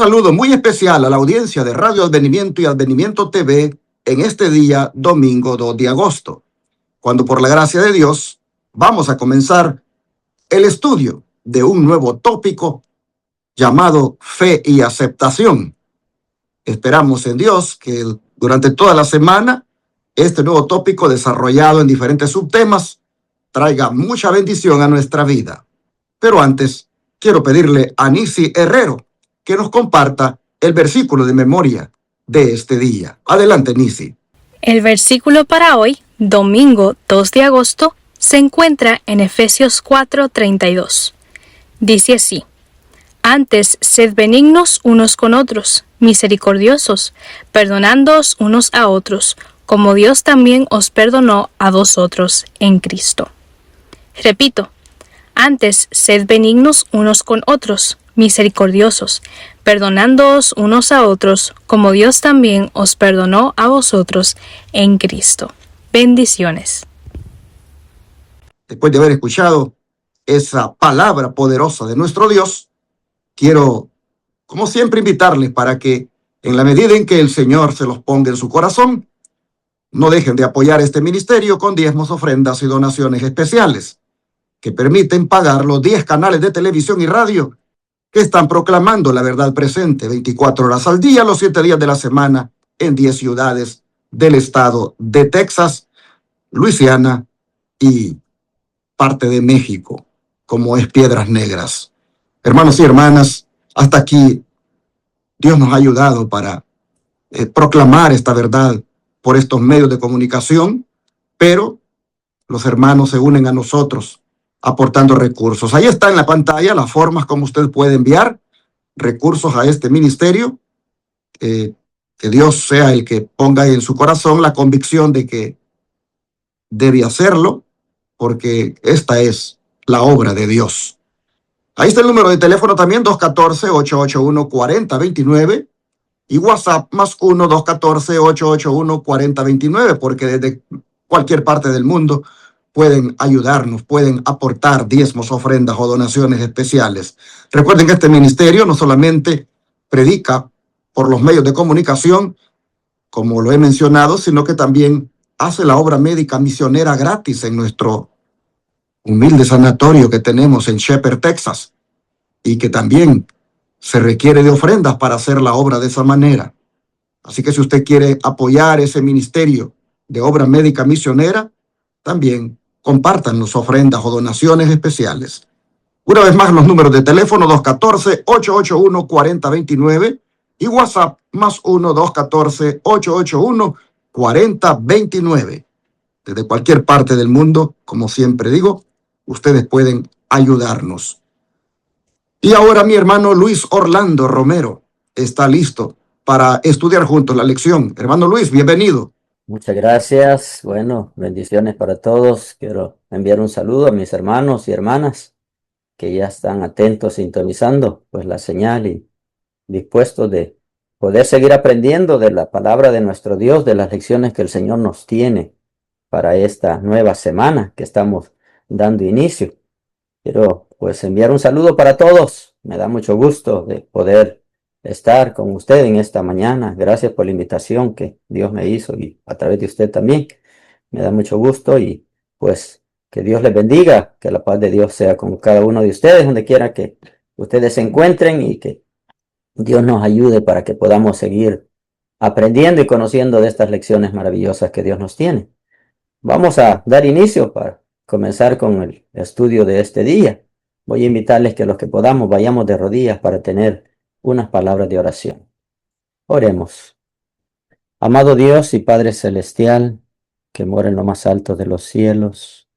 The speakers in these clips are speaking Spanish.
saludo muy especial a la audiencia de Radio Advenimiento y Advenimiento TV en este día, domingo 2 de agosto, cuando por la gracia de Dios vamos a comenzar el estudio de un nuevo tópico llamado fe y aceptación. Esperamos en Dios que durante toda la semana este nuevo tópico, desarrollado en diferentes subtemas, traiga mucha bendición a nuestra vida. Pero antes, quiero pedirle a Nisi Herrero que nos comparta el versículo de memoria de este día. Adelante, Nisi. El versículo para hoy, domingo 2 de agosto, se encuentra en Efesios 4:32. Dice así: Antes, sed benignos unos con otros, misericordiosos, perdonándoos unos a otros, como Dios también os perdonó a vosotros en Cristo. Repito, antes, sed benignos unos con otros, misericordiosos, perdonándoos unos a otros, como Dios también os perdonó a vosotros en Cristo. Bendiciones. Después de haber escuchado esa palabra poderosa de nuestro Dios, quiero, como siempre, invitarles para que, en la medida en que el Señor se los ponga en su corazón, no dejen de apoyar este ministerio con diezmos, ofrendas y donaciones especiales que permiten pagar los 10 canales de televisión y radio que están proclamando la verdad presente 24 horas al día, los 7 días de la semana, en 10 ciudades del estado de Texas, Luisiana y parte de México, como es Piedras Negras. Hermanos y hermanas, hasta aquí Dios nos ha ayudado para proclamar esta verdad por estos medios de comunicación, pero los hermanos se unen a nosotros aportando recursos. Ahí está en la pantalla las formas como usted puede enviar recursos a este ministerio. Que Dios sea el que ponga en su corazón la convicción de que debe hacerlo, porque esta es la obra de Dios. Ahí está el número de teléfono también, 214-881-4029, y WhatsApp más 1-214-881-4029, porque desde cualquier parte del mundo pueden ayudarnos, pueden aportar diezmos, ofrendas o donaciones especiales. Recuerden que este ministerio no solamente predica por los medios de comunicación, como lo he mencionado, sino que también hace la obra médica misionera gratis en nuestro humilde sanatorio que tenemos en Shepherd, Texas, y que también se requiere de ofrendas para hacer la obra de esa manera. Así que si usted quiere apoyar ese ministerio de obra médica misionera, también compartan las ofrendas o donaciones especiales. Una vez más, los números de teléfono 214-881-4029 y WhatsApp más 1-214-881-4029. Desde cualquier parte del mundo, como siempre digo, ustedes pueden ayudarnos. Y ahora mi hermano Luis Orlando Romero está listo para estudiar juntos la lección. Hermano Luis, bienvenido. Muchas gracias. Bueno, bendiciones para todos. Quiero enviar un saludo a mis hermanos y hermanas que ya están atentos, sintonizando pues la señal y dispuestos de poder seguir aprendiendo de la palabra de nuestro Dios, de las lecciones que el Señor nos tiene para esta nueva semana que estamos dando inicio. Quiero pues enviar un saludo para todos. Me da mucho gusto de poder estar con usted en esta mañana. Gracias por la invitación que Dios me hizo y a través de usted también. Me da mucho gusto y pues que Dios les bendiga, que la paz de Dios sea con cada uno de ustedes, donde quiera que ustedes se encuentren, y que Dios nos ayude para que podamos seguir aprendiendo y conociendo de estas lecciones maravillosas que Dios nos tiene. Vamos a dar inicio para comenzar con el estudio de este día. Voy a invitarles que los que podamos vayamos de rodillas para tener unas palabras de oración. Oremos. Amado Dios y Padre Celestial, que mora en lo más alto de los cielos,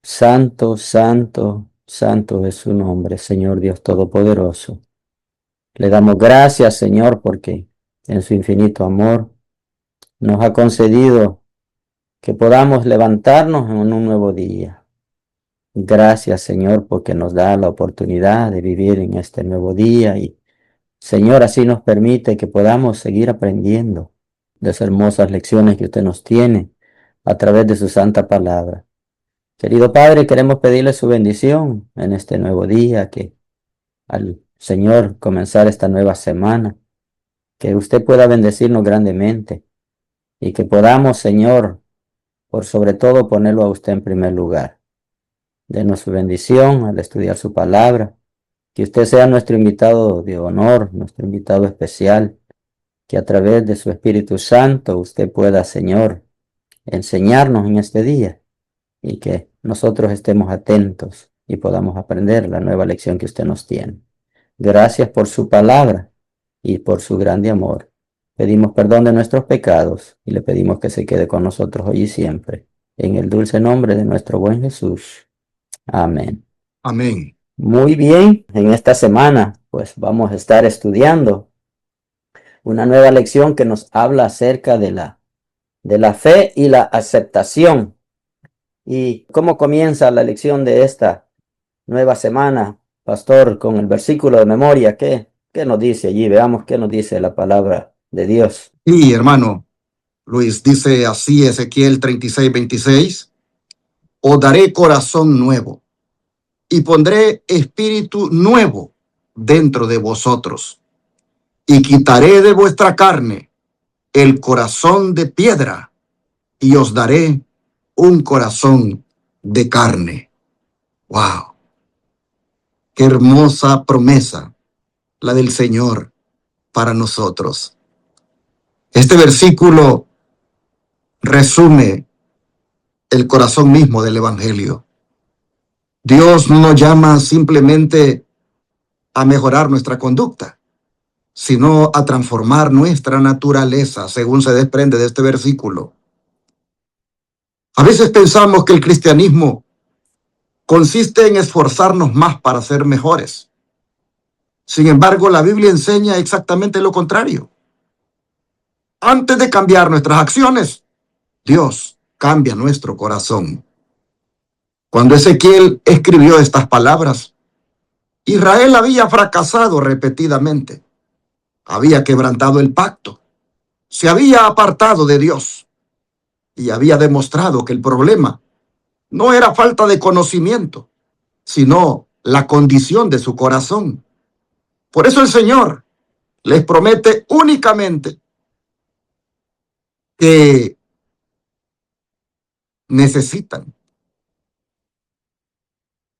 santo, santo, santo es su nombre, Señor Dios Todopoderoso. Le damos gracias, Señor, porque en su infinito amor nos ha concedido que podamos levantarnos en un nuevo día. Gracias, Señor, porque nos da la oportunidad de vivir en este nuevo día y, Señor, así nos permite que podamos seguir aprendiendo de esas hermosas lecciones que usted nos tiene a través de su santa palabra. Querido Padre, queremos pedirle su bendición en este nuevo día, que al Señor, comenzar esta nueva semana. Que usted pueda bendecirnos grandemente y que podamos, Señor, por sobre todo ponerlo a usted en primer lugar. Denos su bendición al estudiar su palabra. Que usted sea nuestro invitado de honor, nuestro invitado especial. Que a través de su Espíritu Santo usted pueda, Señor, enseñarnos en este día y que nosotros estemos atentos y podamos aprender la nueva lección que usted nos tiene. Gracias por su palabra y por su grande amor. Pedimos perdón de nuestros pecados y le pedimos que se quede con nosotros hoy y siempre. En el dulce nombre de nuestro buen Jesús. Amén. Amén. Muy bien, en esta semana pues vamos a estar estudiando una nueva lección que nos habla acerca de la fe y la aceptación. ¿Y cómo comienza la lección de esta nueva semana, pastor, con el versículo de memoria? ¿Qué nos dice allí? Veamos qué nos dice la palabra de Dios. Y hermano Luis, dice así Ezequiel 36:26, os daré corazón nuevo y pondré espíritu nuevo dentro de vosotros y quitaré de vuestra carne el corazón de piedra y os daré un corazón de carne. ¡Wow! ¡Qué hermosa promesa la del Señor para nosotros! Este versículo resume el corazón mismo del Evangelio. Dios no nos llama simplemente a mejorar nuestra conducta, sino a transformar nuestra naturaleza, según se desprende de este versículo. A veces pensamos que el cristianismo consiste en esforzarnos más para ser mejores. Sin embargo, la Biblia enseña exactamente lo contrario. Antes de cambiar nuestras acciones, Dios cambia nuestro corazón. Cuando Ezequiel escribió estas palabras, Israel había fracasado repetidamente. Había quebrantado el pacto. Se había apartado de Dios y había demostrado que el problema no era falta de conocimiento, sino la condición de su corazón. Por eso el Señor les promete únicamente que necesitan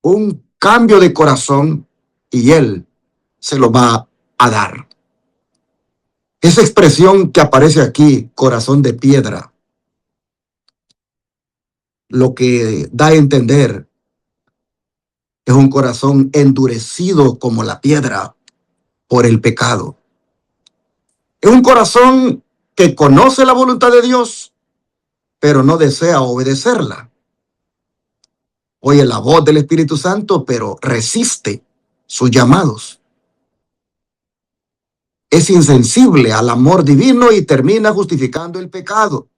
un cambio de corazón y Él se lo va a dar. Esa expresión que aparece aquí, corazón de piedra, lo que da a entender es un corazón endurecido como la piedra por el pecado. Es un corazón que conoce la voluntad de Dios, pero no desea obedecerla. Oye la voz del Espíritu Santo, pero resiste sus llamados. Es insensible al amor divino y termina justificando el pecado.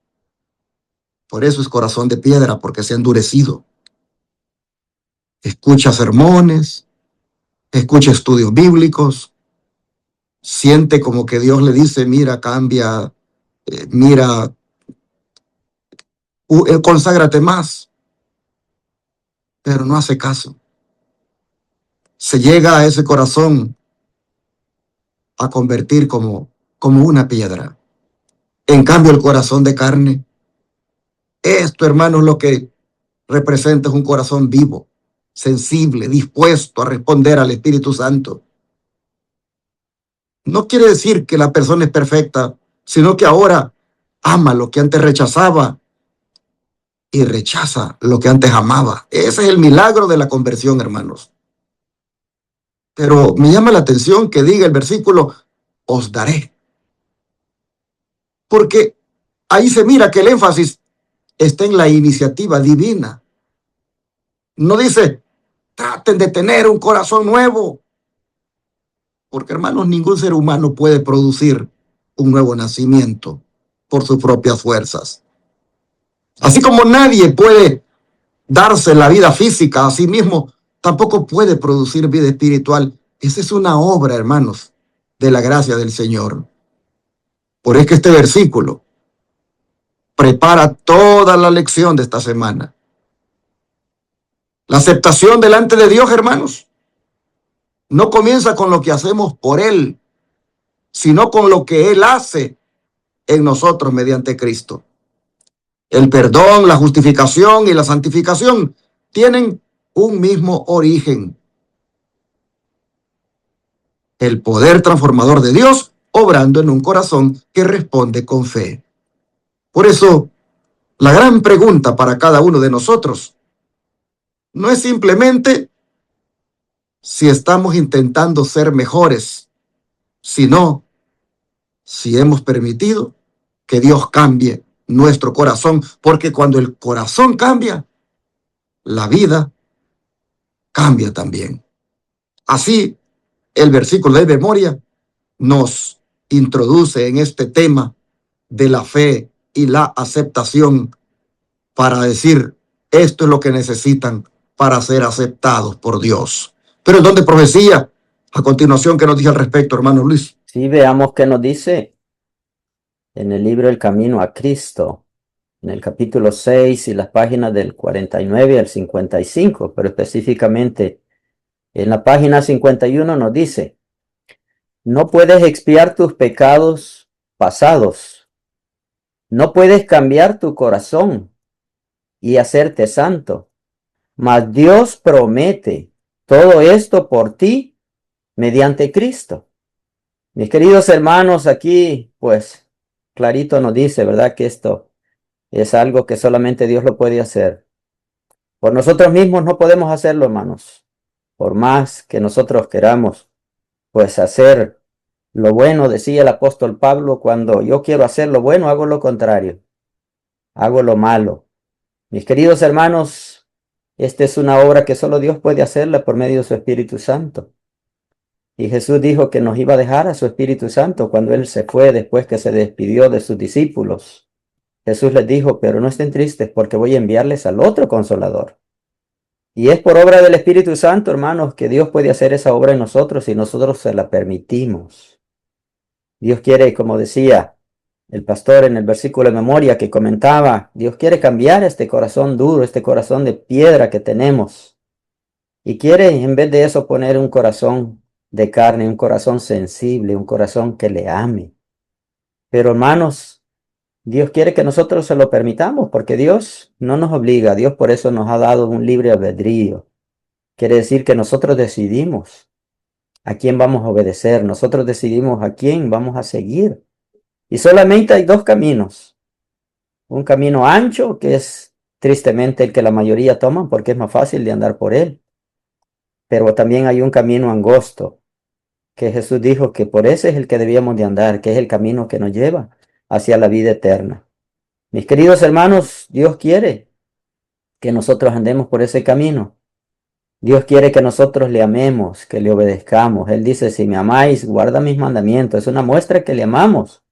Por eso es corazón de piedra, porque se ha endurecido. Escucha sermones, escucha estudios bíblicos, siente como que Dios le dice, mira, cambia, mira, conságrate más, pero no hace caso. Se llega a ese corazón a convertir como una piedra. En cambio, el corazón de carne, esto, hermanos, lo que representa es un corazón vivo, sensible, dispuesto a responder al Espíritu Santo. No quiere decir que la persona es perfecta, sino que ahora ama lo que antes rechazaba y rechaza lo que antes amaba. Ese es el milagro de la conversión, hermanos. Pero me llama la atención que diga el versículo, os daré. Porque ahí se mira que el énfasis está en la iniciativa divina. No dice, traten de tener un corazón nuevo. Porque, hermanos, ningún ser humano puede producir un nuevo nacimiento por sus propias fuerzas. Así como nadie puede darse la vida física a sí mismo, tampoco puede producir vida espiritual. Esa es una obra, hermanos, de la gracia del Señor. Por eso que este versículo prepara toda la lección de esta semana. La aceptación delante de Dios, hermanos, no comienza con lo que hacemos por Él, sino con lo que Él hace en nosotros mediante Cristo. El perdón, la justificación y la santificación tienen un mismo origen: el poder transformador de Dios obrando en un corazón que responde con fe. Por eso, la gran pregunta para cada uno de nosotros no es simplemente si estamos intentando ser mejores, sino si hemos permitido que Dios cambie nuestro corazón, porque cuando el corazón cambia, la vida cambia también. Así, el versículo de memoria nos introduce en este tema de la fe y la aceptación para decir, esto es lo que necesitan para ser aceptados por Dios. Pero el don de profecía, a continuación, ¿qué nos dice al respecto, hermano Luis? Sí, veamos qué nos dice en el libro El Camino a Cristo, en el capítulo 6 y las páginas del 49 al 55, pero específicamente en la página 51 nos dice: no puedes expiar tus pecados pasados, no puedes cambiar tu corazón y hacerte santo, mas Dios promete todo esto por ti mediante Cristo. Mis queridos hermanos, aquí pues clarito nos dice, ¿verdad?, que esto es algo que solamente Dios lo puede hacer. Por nosotros mismos no podemos hacerlo, hermanos. Por más que nosotros queramos pues hacer lo bueno, decía el apóstol Pablo, cuando yo quiero hacer lo bueno, hago lo contrario, hago lo malo. Mis queridos hermanos, esta es una obra que solo Dios puede hacerla por medio de su Espíritu Santo. Y Jesús dijo que nos iba a dejar a su Espíritu Santo cuando Él se fue, después que se despidió de sus discípulos. Jesús les dijo, pero no estén tristes porque voy a enviarles al otro Consolador. Y es por obra del Espíritu Santo, hermanos, que Dios puede hacer esa obra en nosotros si nosotros se la permitimos. Dios quiere, como decía el pastor en el versículo de memoria que comentaba, Dios quiere cambiar este corazón duro, este corazón de piedra que tenemos. Y quiere, en vez de eso, poner un corazón de carne, un corazón sensible, un corazón que le ame. Pero, hermanos, Dios quiere que nosotros se lo permitamos, porque Dios no nos obliga. Dios por eso nos ha dado un libre albedrío. Quiere decir que nosotros decidimos a quién vamos a obedecer. Nosotros decidimos a quién vamos a seguir. Y solamente hay dos caminos. Un camino ancho, que es tristemente el que la mayoría toman, porque es más fácil de andar por él. Pero también hay un camino angosto, que Jesús dijo que por ese es el que debíamos de andar, que es el camino que nos lleva hacia la vida eterna. Mis queridos hermanos, Dios quiere que nosotros andemos por ese camino. Dios quiere que nosotros le amemos, que le obedezcamos. Él dice, si me amáis, guarda mis mandamientos. Es una muestra que le amamos.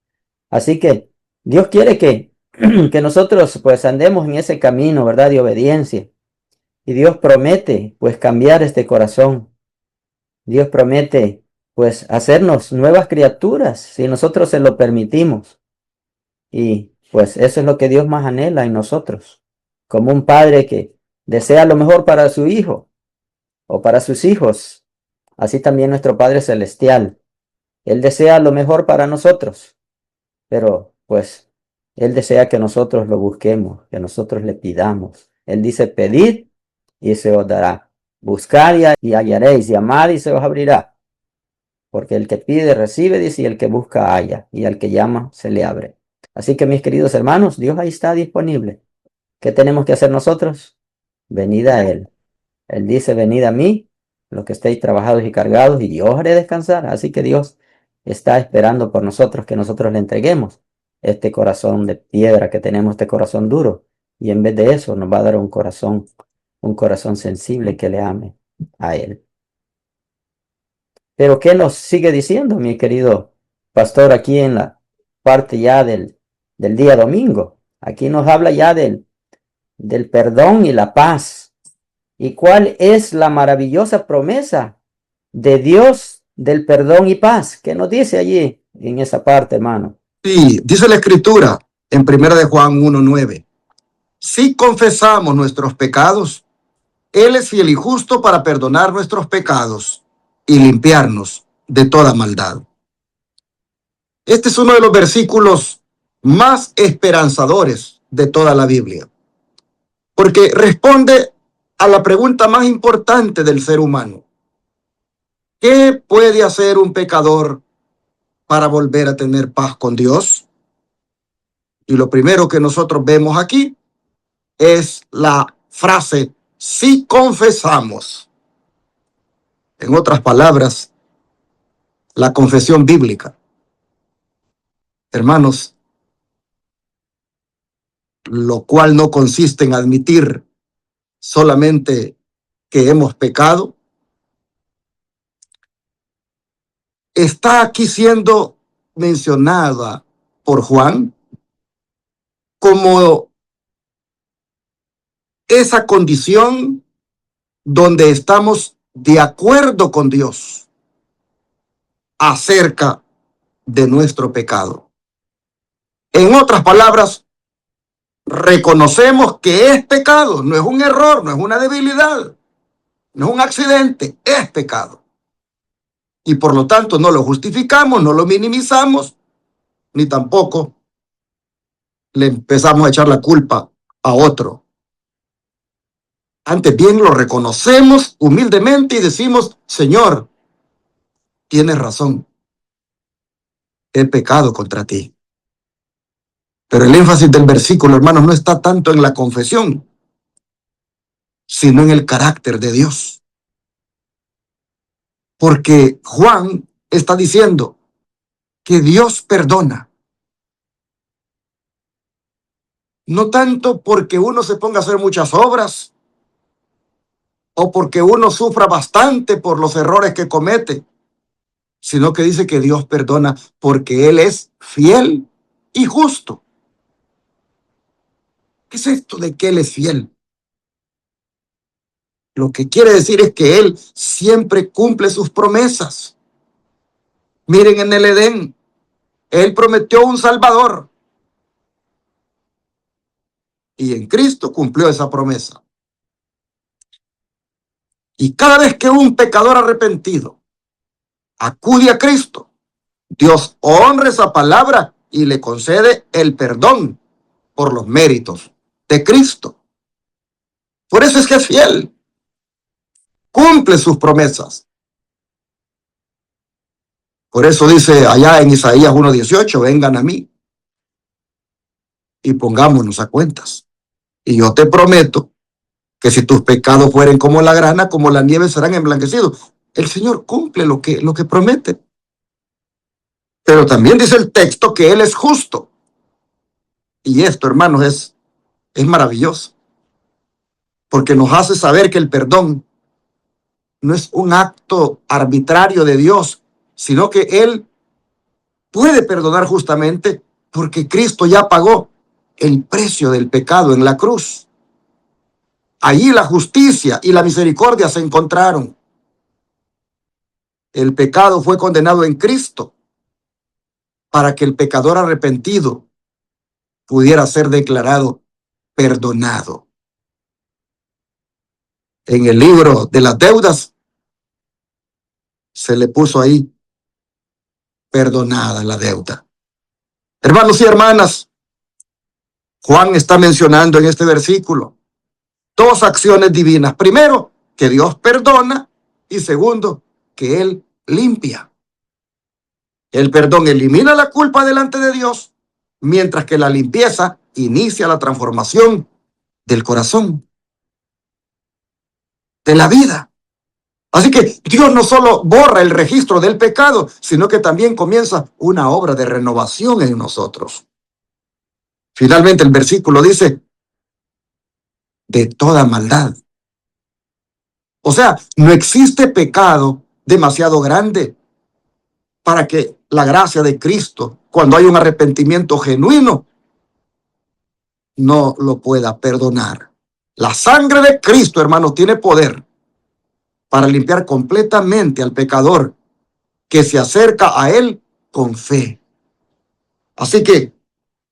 Así que Dios quiere que nosotros pues andemos en ese camino, ¿verdad?, de obediencia. Y Dios promete pues cambiar este corazón. Dios promete pues hacernos nuevas criaturas si nosotros se lo permitimos. Y pues eso es lo que Dios más anhela en nosotros. Como un padre que desea lo mejor para su hijo o para sus hijos, así también nuestro Padre Celestial. Él desea lo mejor para nosotros, pero pues Él desea que nosotros lo busquemos, que nosotros le pidamos. Él dice, pedid y se os dará. Buscad y hallaréis, llamad y se os abrirá. Porque el que pide recibe, dice, y el que busca halla, y al que llama se le abre. Así que mis queridos hermanos, Dios ahí está disponible. ¿Qué tenemos que hacer nosotros? Venid a Él. Él dice, venid a mí, los que estéis trabajados y cargados, y yo os haré descansar. Así que Dios está esperando por nosotros que nosotros le entreguemos este corazón de piedra que tenemos, este corazón duro. Y en vez de eso nos va a dar un corazón sensible que le ame a Él. Pero ¿qué nos sigue diciendo, mi querido pastor, aquí en la parte ya del día domingo? Aquí nos habla ya del perdón y la paz. ¿Y cuál es la maravillosa promesa de Dios del perdón y paz? ¿Qué nos dice allí en esa parte, hermano? Sí, dice la Escritura en 1 de Juan 1:9. Si confesamos nuestros pecados, Él es fiel y justo para perdonar nuestros pecados y limpiarnos de toda maldad. Este es uno de los versículos más esperanzadores de toda la Biblia, porque responde a la pregunta más importante del ser humano. ¿Qué puede hacer un pecador para volver a tener paz con Dios? Y lo primero que nosotros vemos aquí es la frase, si confesamos. En otras palabras, la confesión bíblica. Hermanos, lo cual no consiste en admitir solamente que hemos pecado, está aquí siendo mencionada por Juan como esa condición donde estamos de acuerdo con Dios acerca de nuestro pecado. En otras palabras, reconocemos que es pecado, no es un error, no es una debilidad, no es un accidente, es pecado. Y por lo tanto no lo justificamos, no lo minimizamos, ni tampoco le empezamos a echar la culpa a otro. Antes bien lo reconocemos humildemente y decimos, Señor, tienes razón, he pecado contra ti. Pero el énfasis del versículo, hermanos, no está tanto en la confesión, sino en el carácter de Dios. Porque Juan está diciendo que Dios perdona. No tanto porque uno se ponga a hacer muchas obras o porque uno sufra bastante por los errores que comete, sino que dice que Dios perdona porque Él es fiel y justo. ¿Qué es esto de que Él es fiel? Lo que quiere decir es que Él siempre cumple sus promesas. Miren, en el Edén, Él prometió un Salvador y en Cristo cumplió esa promesa. Y cada vez que un pecador arrepentido acude a Cristo, Dios honra esa palabra y le concede el perdón por los méritos de Cristo. Por eso es que es fiel. Cumple sus promesas. Por eso dice allá en Isaías 1:18, vengan a mí y pongámonos a cuentas. Y yo te prometo que si tus pecados fueren como la grana, como la nieve serán emblanquecidos. El Señor cumple lo que promete. Pero también dice el texto que Él es justo. Y esto, hermanos, es maravilloso. Porque nos hace saber que el perdón no es un acto arbitrario de Dios, sino que Él puede perdonar justamente porque Cristo ya pagó el precio del pecado en la cruz. Allí la justicia y la misericordia se encontraron. El pecado fue condenado en Cristo para que el pecador arrepentido pudiera ser declarado perdonado. En el libro de las deudas se le puso ahí perdonada la deuda. Hermanos y hermanas, Juan está mencionando en este versículo dos acciones divinas. Primero, que Dios perdona y segundo, que Él limpia. El perdón elimina la culpa delante de Dios, mientras que la limpieza inicia la transformación del corazón, de la vida. Así que Dios no solo borra el registro del pecado, sino que también comienza una obra de renovación en nosotros. Finalmente el versículo dice, de toda maldad. O sea, no existe pecado demasiado grande para que la gracia de Cristo, cuando hay un arrepentimiento genuino, no lo pueda perdonar. La sangre de Cristo, hermanos, tiene poder para limpiar completamente al pecador que se acerca a Él con fe. Así que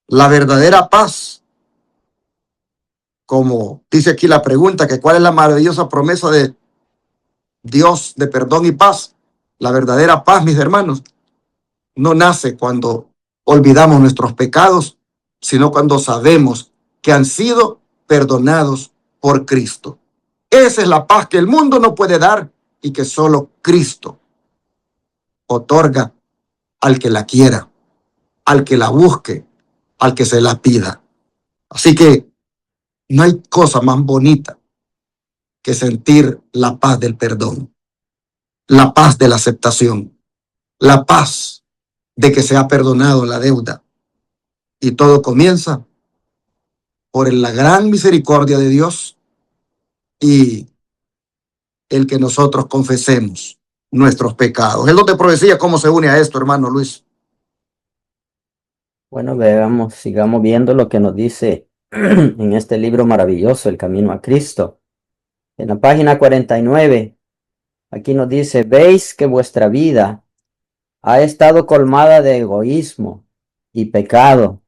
la verdadera paz, como dice aquí la pregunta, que cuál es la maravillosa promesa de Dios de perdón y paz, La verdadera paz, mis hermanos, no nace cuando olvidamos nuestros pecados, sino cuando sabemos que han sido perdonados por Cristo. Esa es la paz que el mundo no puede dar y que solo Cristo otorga al que la quiera, al que la busque, al que se la pida. Así que no hay cosa más bonita que sentir la paz del perdón, la paz de la aceptación, la paz de que se ha perdonado la deuda. Y todo comienza por la gran misericordia de Dios y el que nosotros confesemos nuestros pecados. Él no te decía cómo se une a esto, hermano Luis. Bueno, veamos, sigamos viendo lo que nos dice en este libro maravilloso, El Camino a Cristo. En la página 49, aquí nos dice: veis que vuestra vida ha estado colmada de egoísmo y pecado.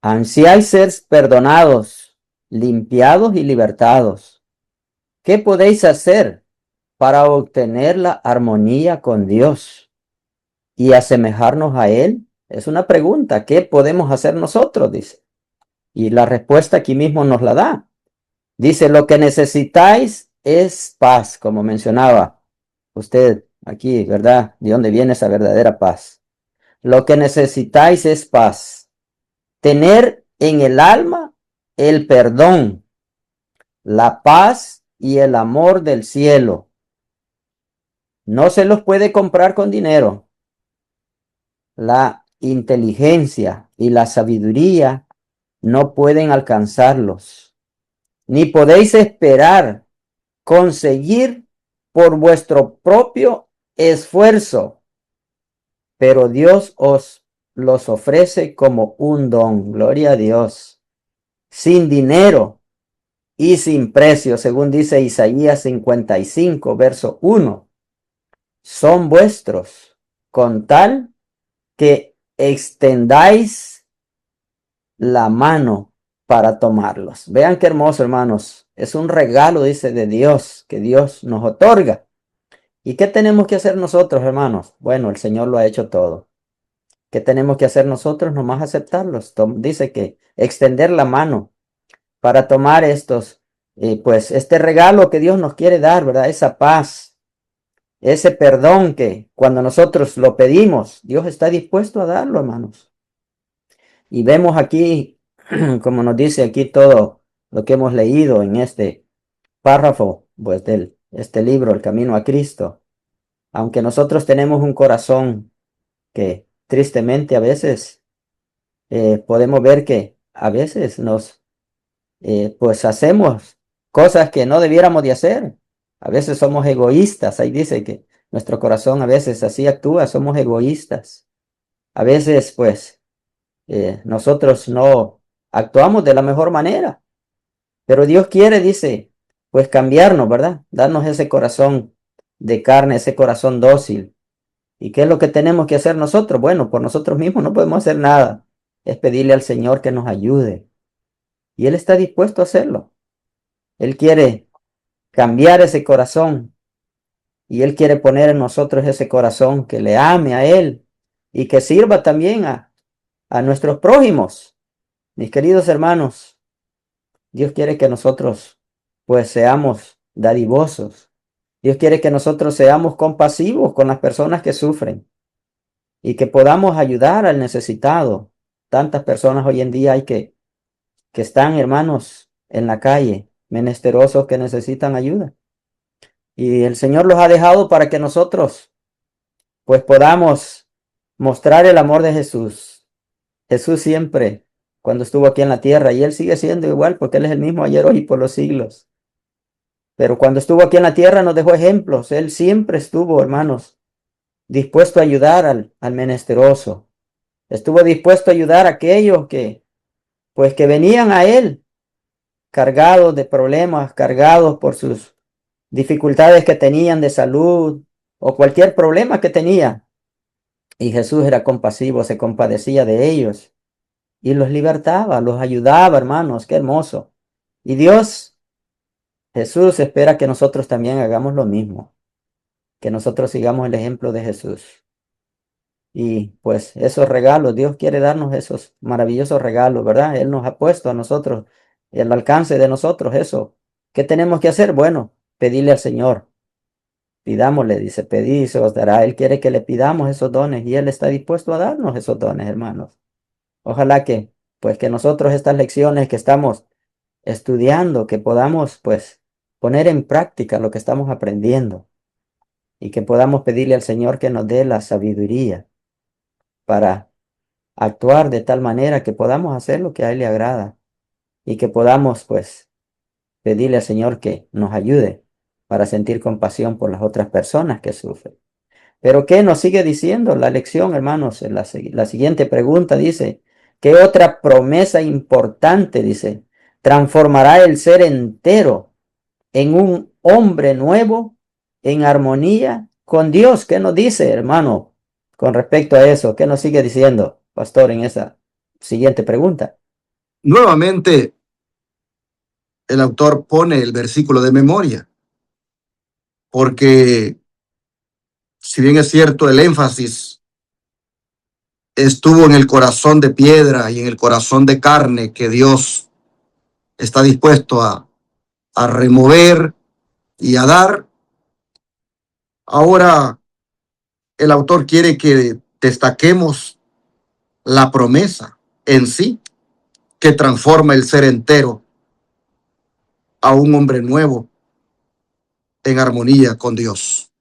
Ansiáis ser perdonados, limpiados y libertados. ¿Qué podéis hacer para obtener la armonía con Dios y asemejarnos a Él? Es una pregunta. ¿Qué podemos hacer nosotros? Dice. Y la respuesta aquí mismo nos la da. Dice: lo que necesitáis es paz, como mencionaba usted aquí, ¿verdad? ¿De dónde viene esa verdadera paz? Lo que necesitáis es paz. Tener en el alma el perdón, la paz y el amor del cielo. No se los puede comprar con dinero. La inteligencia y la sabiduría no pueden alcanzarlos, ni podéis esperar conseguir por vuestro propio esfuerzo, pero Dios os los ofrece como un don. Gloria a Dios. Sin dinero y sin precio, según dice Isaías 55, verso 1. Son vuestros, con tal que extendáis la mano para tomarlos. Vean qué hermoso, hermanos. Es un regalo, dice, de Dios, que Dios nos otorga. ¿Y qué tenemos que hacer nosotros, hermanos? Bueno, el Señor lo ha hecho todo. ¿Qué tenemos que hacer nosotros? Nomás aceptarlos. Dice que extender la mano para tomar estos, pues este regalo que Dios nos quiere dar, ¿verdad? Esa paz, ese perdón que cuando nosotros lo pedimos, Dios está dispuesto a darlo, hermanos. Y vemos aquí, como nos dice aquí todo lo que hemos leído en este párrafo, pues de este libro, El Camino a Cristo. Aunque nosotros tenemos un corazón que tristemente a veces podemos ver que a veces nos pues hacemos cosas que no debiéramos de hacer. A veces somos egoístas. Ahí dice que nuestro corazón a veces así actúa, somos egoístas. A veces pues nosotros no actuamos de la mejor manera. Pero Dios quiere, dice, pues cambiarnos, ¿verdad? Darnos ese corazón de carne, ese corazón dócil. ¿Y qué es lo que tenemos que hacer nosotros? Bueno, por nosotros mismos no podemos hacer nada. Es pedirle al Señor que nos ayude. Y Él está dispuesto a hacerlo. Él quiere cambiar ese corazón. Y Él quiere poner en nosotros ese corazón que le ame a Él y que sirva también a nuestros prójimos. Mis queridos hermanos, Dios quiere que nosotros pues seamos dadivosos. Dios quiere que nosotros seamos compasivos con las personas que sufren y que podamos ayudar al necesitado. Tantas personas hoy en día hay que están, hermanos, en la calle, menesterosos que necesitan ayuda. Y el Señor los ha dejado para que nosotros pues podamos mostrar el amor de Jesús. Jesús siempre, cuando estuvo aquí en la tierra, y Él sigue siendo igual porque Él es el mismo ayer, hoy y por los siglos. Pero cuando estuvo aquí en la tierra nos dejó ejemplos. Él siempre estuvo, hermanos, dispuesto a ayudar al menesteroso. Estuvo dispuesto a ayudar a aquellos pues que venían a Él cargados de problemas, cargados por sus dificultades que tenían de salud o cualquier problema que tenía. Y Jesús era compasivo, se compadecía de ellos y los libertaba, los ayudaba, hermanos, qué hermoso. Y Dios, Jesús espera que nosotros también hagamos lo mismo, que nosotros sigamos el ejemplo de Jesús. Y pues esos regalos, Dios quiere darnos esos maravillosos regalos, ¿verdad? Él nos ha puesto a nosotros, el alcance de nosotros, eso. ¿Qué tenemos que hacer? Bueno, pedirle al Señor. Pidámosle, dice, pedid y se os dará. Él quiere que le pidamos esos dones y Él está dispuesto a darnos esos dones, hermanos. Ojalá que, pues que nosotros estas lecciones que estamos estudiando, que podamos, pues, poner en práctica lo que estamos aprendiendo y que podamos pedirle al Señor que nos dé la sabiduría para actuar de tal manera que podamos hacer lo que a Él le agrada y que podamos, pues, pedirle al Señor que nos ayude para sentir compasión por las otras personas que sufren. Pero ¿qué nos sigue diciendo la lección, hermanos? En la siguiente pregunta dice, ¿qué otra promesa importante, dice, transformará el ser entero en un hombre nuevo, en armonía con Dios? ¿Qué nos dice, hermano, con respecto a eso? ¿Qué nos sigue diciendo, pastor, en esa siguiente pregunta? Nuevamente, el autor pone el versículo de memoria, porque si bien es cierto, el énfasis estuvo en el corazón de piedra y en el corazón de carne que Dios está dispuesto a remover y a dar. Ahora el autor quiere que destaquemos la promesa en sí, que transforma el ser entero a un hombre nuevo en armonía con Dios.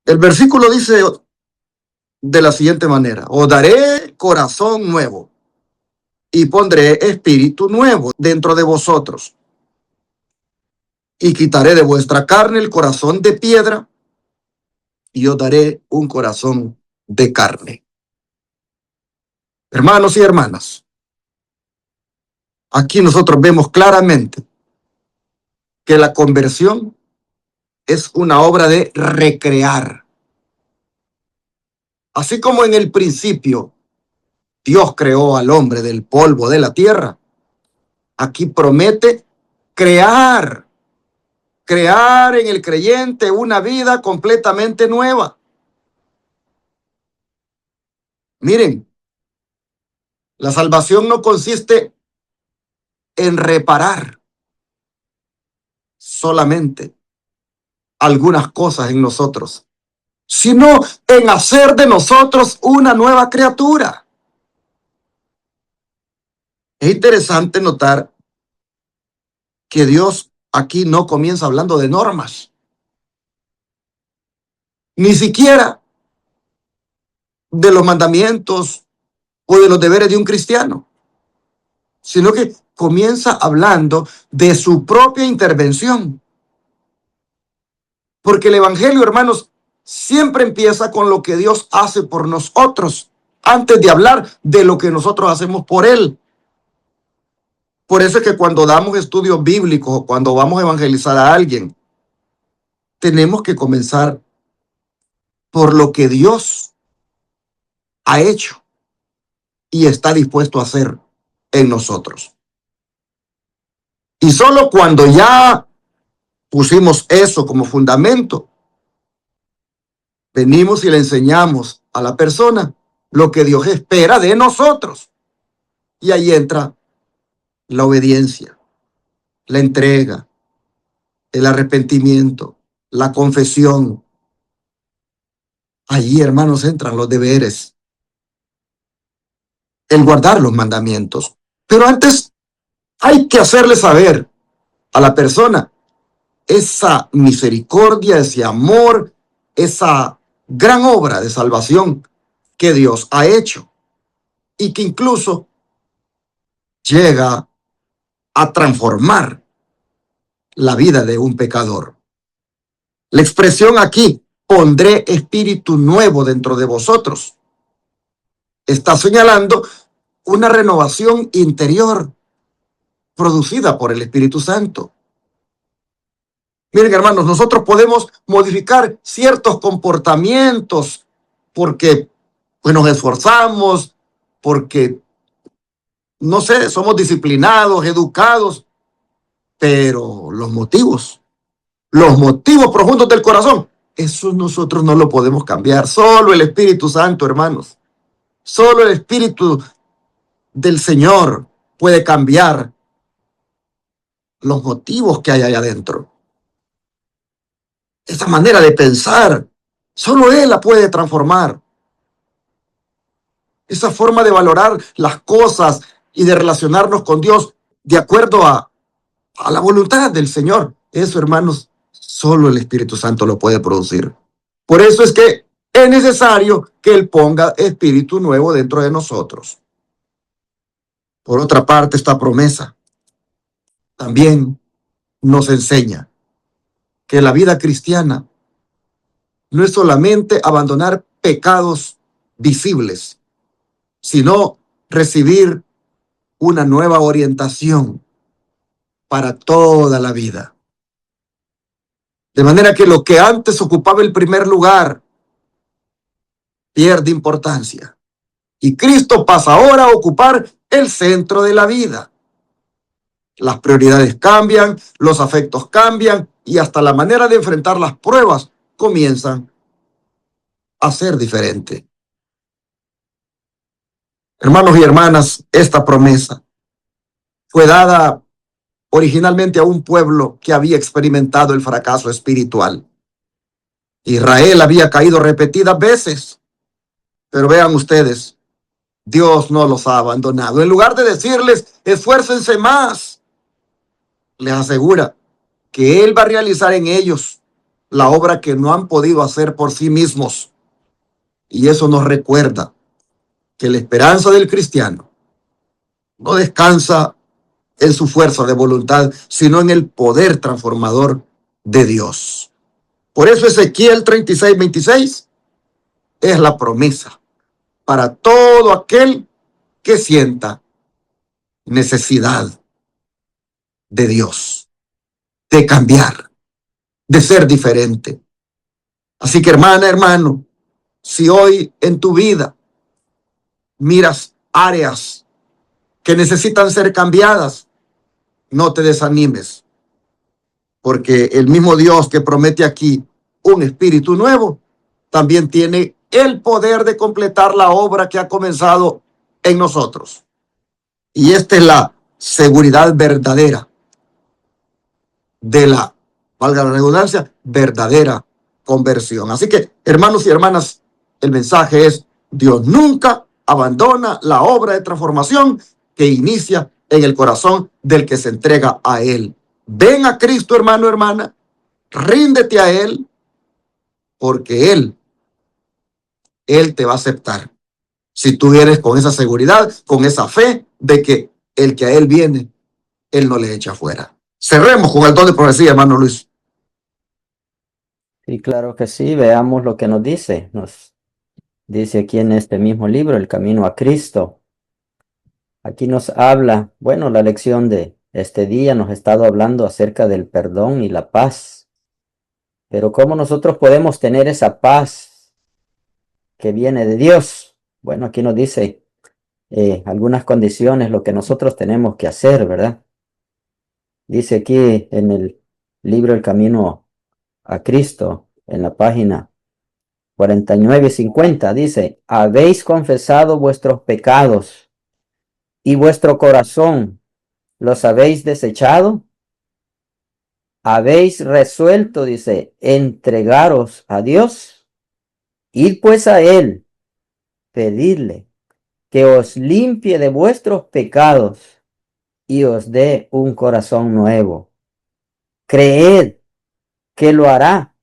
El versículo dice de la siguiente manera: os daré corazón nuevo y pondré espíritu nuevo dentro de vosotros, y quitaré de vuestra carne el corazón de piedra, y os daré un corazón de carne. Hermanos y hermanas, aquí nosotros vemos claramente que la conversión es una obra de recrear. Así como en el principio Dios creó al hombre del polvo de la tierra, aquí promete crear en el creyente una vida completamente nueva. Miren, la salvación no consiste en reparar solamente algunas cosas en nosotros, sino en hacer de nosotros una nueva criatura. Es interesante notar que Dios aquí no comienza hablando de normas, ni siquiera de los mandamientos o de los deberes de un cristiano, sino que comienza hablando de su propia intervención. Porque el Evangelio, hermanos, siempre empieza con lo que Dios hace por nosotros, antes de hablar de lo que nosotros hacemos por Él. Por eso es que cuando damos estudios bíblicos o cuando vamos a evangelizar a alguien, tenemos que comenzar por lo que Dios ha hecho y está dispuesto a hacer en nosotros. Y solo cuando ya pusimos eso como fundamento, venimos y le enseñamos a la persona lo que Dios espera de nosotros. Y ahí entra la obediencia, la entrega, el arrepentimiento, la confesión. Allí, hermanos, entran los deberes, el guardar los mandamientos. Pero antes hay que hacerle saber a la persona esa misericordia, ese amor, esa gran obra de salvación que Dios ha hecho y que incluso llega a transformar la vida de un pecador. La expresión aquí, pondré espíritu nuevo dentro de vosotros, está señalando una renovación interior producida por el Espíritu Santo. Miren, hermanos, nosotros podemos modificar ciertos comportamientos porque pues, nos esforzamos, porque, no sé, somos disciplinados, educados, pero los motivos los motivos profundos del corazón, eso nosotros no lo podemos cambiar. Solo el Espíritu Santo, hermanos. Solo el Espíritu del Señor puede cambiar los motivos que hay allá adentro. Esa manera de pensar, solo Él la puede transformar. Esa forma de valorar las cosas y de relacionarnos con Dios de acuerdo a la voluntad del Señor. Eso, hermanos, solo el Espíritu Santo lo puede producir. Por eso es que es necesario que Él ponga espíritu nuevo dentro de nosotros. Por otra parte, esta promesa también nos enseña que la vida cristiana no es solamente abandonar pecados visibles, sino recibir una nueva orientación para toda la vida. De manera que lo que antes ocupaba el primer lugar pierde importancia. Y Cristo pasa ahora a ocupar el centro de la vida. Las prioridades cambian, los afectos cambian y hasta la manera de enfrentar las pruebas comienzan a ser diferente. Hermanos y hermanas, esta promesa fue dada originalmente a un pueblo que había experimentado el fracaso espiritual. Israel había caído repetidas veces, pero vean ustedes, Dios no los ha abandonado. En lugar de decirles, esfuércense más, les asegura que Él va a realizar en ellos la obra que no han podido hacer por sí mismos. Y eso nos recuerda que la esperanza del cristiano no descansa en su fuerza de voluntad, sino en el poder transformador de Dios. Por eso Ezequiel 36:26 es la promesa para todo aquel que sienta necesidad de Dios, de cambiar, de ser diferente. Así que, hermana, hermano, si hoy en tu vida miras áreas que necesitan ser cambiadas, no te desanimes, porque el mismo Dios que promete aquí un espíritu nuevo, también tiene el poder de completar la obra que ha comenzado en nosotros. Y esta es la seguridad verdadera de la, valga la redundancia, verdadera conversión. Así que, hermanos y hermanas, el mensaje es: Dios nunca abandona la obra de transformación que inicia en el corazón del que se entrega a Él. Ven a Cristo, hermano, hermana, ríndete a Él, porque Él te va a aceptar. Si tú vienes con esa seguridad, con esa fe de que el que a Él viene, Él no le echa fuera. Cerremos con el don de profecía, hermano Luis. Sí, claro que sí. Veamos lo que nos dice. Nos dice aquí en este mismo libro, El Camino a Cristo. Aquí nos habla, bueno, la lección de este día nos ha estado hablando acerca del perdón y la paz. Pero ¿cómo nosotros podemos tener esa paz que viene de Dios? Bueno, aquí nos dice algunas condiciones, lo que nosotros tenemos que hacer, ¿verdad? Dice aquí en el libro El Camino a Cristo, en la página 49 y 50, dice: habéis confesado vuestros pecados y vuestro corazón los habéis desechado. Habéis resuelto, dice, entregaros a Dios. Id pues a Él, pedidle que os limpie de vuestros pecados y os dé un corazón nuevo. Creed que lo hará,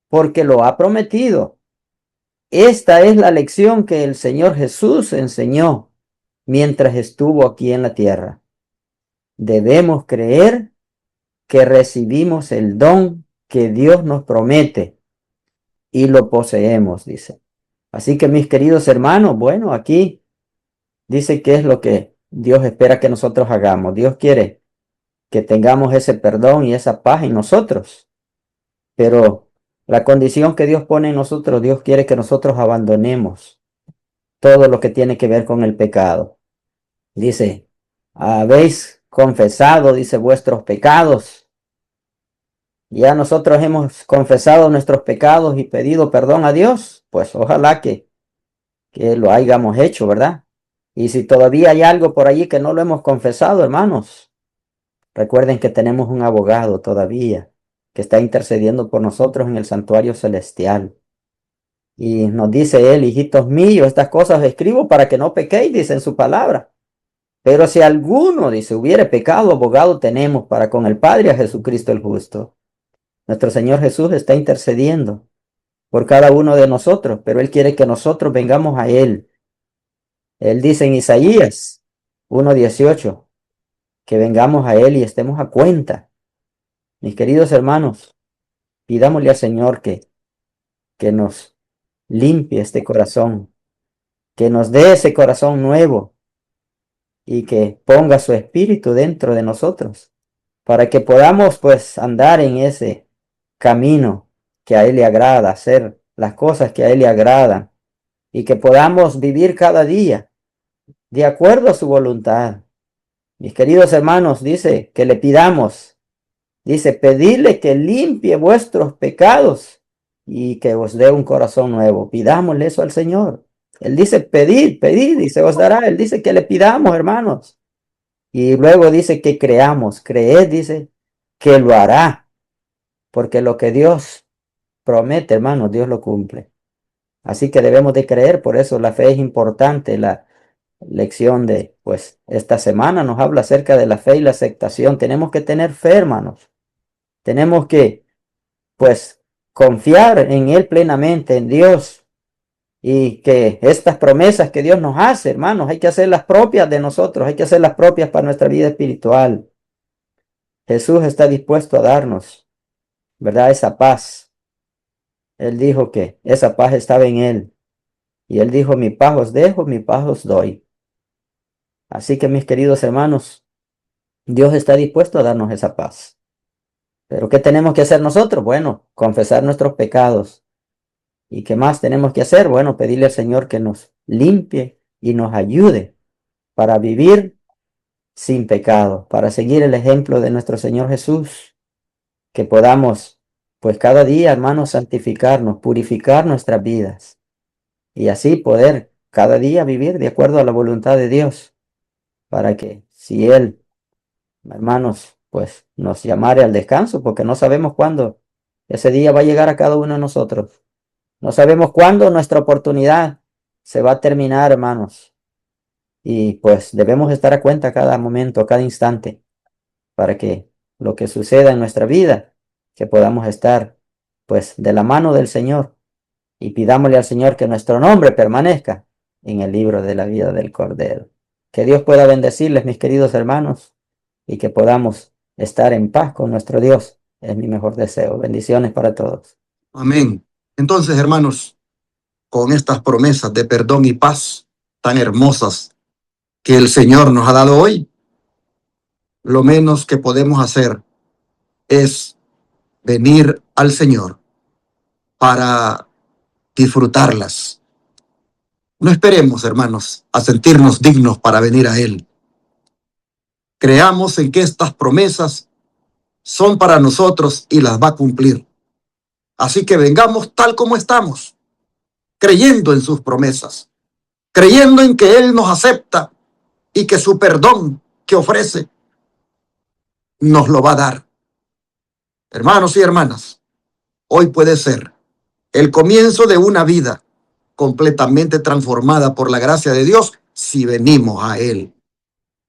porque lo ha prometido. Esta es la lección que el Señor Jesús enseñó mientras estuvo aquí en la tierra. Debemos creer que recibimos el don que Dios nos promete y lo poseemos, dice. Así que, mis queridos hermanos, bueno, aquí dice que es lo que Dios espera que nosotros hagamos. Dios quiere que tengamos ese perdón y esa paz en nosotros. Pero la condición que Dios pone en nosotros, Dios quiere que nosotros abandonemos todo lo que tiene que ver con el pecado. Dice, habéis confesado, dice, vuestros pecados. Ya nosotros hemos confesado nuestros pecados y pedido perdón a Dios, pues ojalá que lo hayamos hecho, ¿verdad? Y si todavía hay algo por allí que no lo hemos confesado, hermanos, recuerden que tenemos un abogado todavía que está intercediendo por nosotros en el santuario celestial. Y nos dice él, hijitos míos, estas cosas escribo para que no pequéis, dice en su palabra. Pero si alguno, dice, hubiere pecado, abogado tenemos para con el Padre a Jesucristo el justo. Nuestro Señor Jesús está intercediendo por cada uno de nosotros, pero Él quiere que nosotros vengamos a Él. Él dice en Isaías 1:18 que vengamos a Él y estemos a cuenta. Mis queridos hermanos, pidámosle al Señor que nos limpie este corazón, que nos dé ese corazón nuevo y que ponga su espíritu dentro de nosotros para que podamos pues andar en ese camino que a Él le agrada, hacer las cosas que a Él le agradan y que podamos vivir cada día de acuerdo a su voluntad. Mis queridos hermanos, dice que le pidamos, dice, pedidle que limpie vuestros pecados y que os dé un corazón nuevo. Pidámosle eso al Señor. Él dice, pedid, pedid y se os dará. Él dice que le pidamos, hermanos. Y luego dice que creamos, creed, dice, que lo hará. Porque lo que Dios promete, hermanos, Dios lo cumple. Así que debemos de creer, por eso la fe es importante. La lección de, pues, esta semana nos habla acerca de la fe y la aceptación. Tenemos que tener fe, hermanos. Tenemos que, pues, confiar en Él plenamente, en Dios. Y que estas promesas que Dios nos hace, hermanos, hay que hacerlas propias de nosotros, hay que hacerlas propias para nuestra vida espiritual. Jesús está dispuesto a darnos, ¿verdad? Esa paz. Él dijo que esa paz estaba en Él. Y Él dijo, mi paz os dejo, mi paz os doy. Así que mis queridos hermanos, Dios está dispuesto a darnos esa paz. Pero ¿qué tenemos que hacer nosotros? Bueno, confesar nuestros pecados. ¿Y qué más tenemos que hacer? Bueno, pedirle al Señor que nos limpie y nos ayude para vivir sin pecado, para seguir el ejemplo de nuestro Señor Jesús, que podamos, pues cada día, hermanos, santificarnos, purificar nuestras vidas y así poder cada día vivir de acuerdo a la voluntad de Dios, para que si Él, hermanos, pues nos llamare al descanso, porque no sabemos cuándo ese día va a llegar a cada uno de nosotros. No sabemos cuándo nuestra oportunidad se va a terminar, hermanos. Y pues debemos estar a cuenta cada momento, cada instante, para que lo que suceda en nuestra vida, que podamos estar pues de la mano del Señor y pidámosle al Señor que nuestro nombre permanezca en el libro de la vida del Cordero. Que Dios pueda bendecirles, mis queridos hermanos, y que podamos estar en paz con nuestro Dios. Es mi mejor deseo. Bendiciones para todos. Amén. Entonces, hermanos, con estas promesas de perdón y paz tan hermosas que el Señor nos ha dado hoy, lo menos que podemos hacer es venir al Señor para disfrutarlas. No esperemos, hermanos, a sentirnos dignos para venir a Él. Creamos en que estas promesas son para nosotros y las va a cumplir. Así que vengamos tal como estamos, creyendo en sus promesas, creyendo en que Él nos acepta y que su perdón que ofrece nos lo va a dar. Hermanos y hermanas, hoy puede ser el comienzo de una vida completamente transformada por la gracia de Dios si venimos a Él.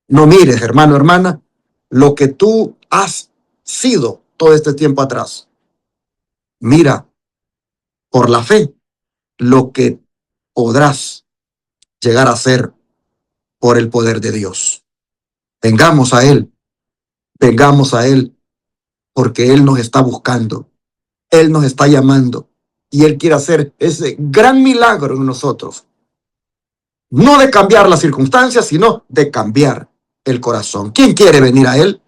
No mires, hermano, hermana, lo que tú has sido todo este tiempo atrás. Mira por la fe lo que podrás llegar a ser por el poder de Dios. Vengamos a Él, porque Él nos está buscando, Él nos está llamando y Él quiere hacer ese gran milagro en nosotros. No de cambiar las circunstancias, sino de cambiar el corazón. ¿Quién quiere venir a Él?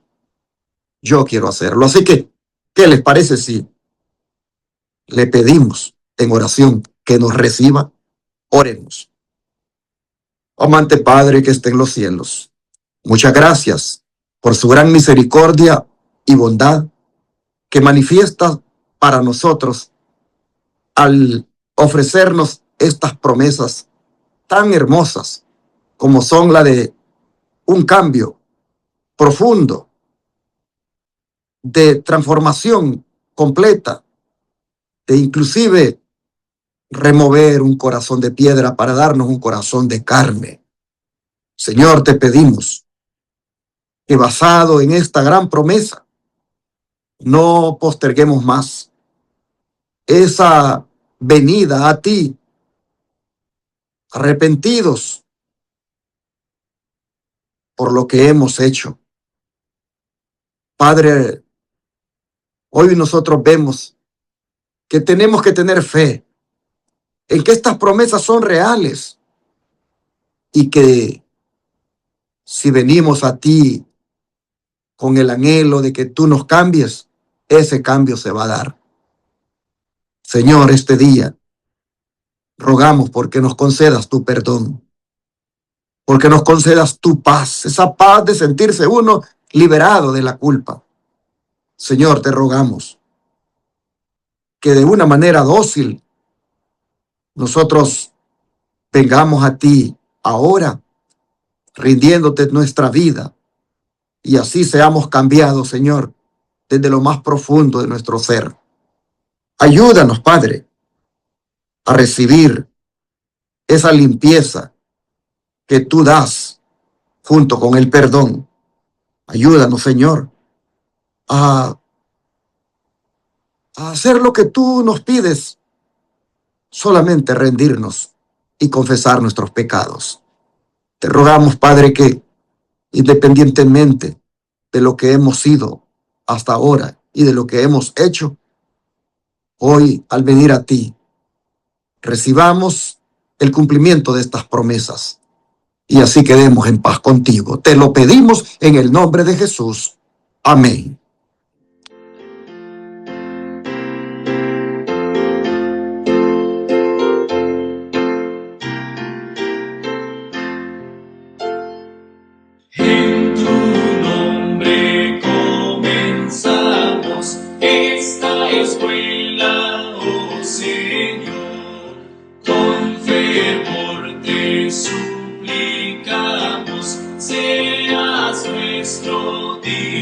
Yo quiero hacerlo. Así que, ¿qué les parece si le pedimos en oración que nos reciba? Oremos. Amante Padre que esté en los cielos, muchas gracias por su gran misericordia y bondad que manifiestas para nosotros al ofrecernos estas promesas tan hermosas como son la de un cambio profundo, de transformación completa, de inclusive remover un corazón de piedra para darnos un corazón de carne. Señor, te pedimos que basado en esta gran promesa, no posterguemos más esa venida a ti, arrepentidos por lo que hemos hecho. Padre, hoy nosotros vemos que tenemos que tener fe en que estas promesas son reales y que si venimos a ti con el anhelo de que tú nos cambies, ese cambio se va a dar. Señor, este día rogamos porque nos concedas tu perdón, porque nos concedas tu paz, esa paz de sentirse uno liberado de la culpa. Señor, te rogamos que de una manera dócil nosotros vengamos a ti ahora, rindiéndote nuestra vida, y así seamos cambiados, Señor, desde lo más profundo de nuestro ser. Ayúdanos, Padre, a recibir esa limpieza que tú das junto con el perdón. Ayúdanos, Señor, a hacer lo que tú nos pides, solamente rendirnos y confesar nuestros pecados. Te rogamos, Padre, que independientemente de lo que hemos sido hasta ahora y de lo que hemos hecho, hoy al venir a ti, recibamos el cumplimiento de estas promesas y así quedemos en paz contigo. Te lo pedimos en el nombre de Jesús. Amén. En tu nombre comenzamos esta escuela, oh Señor. Con fervor te suplicamos, seas nuestro Dios.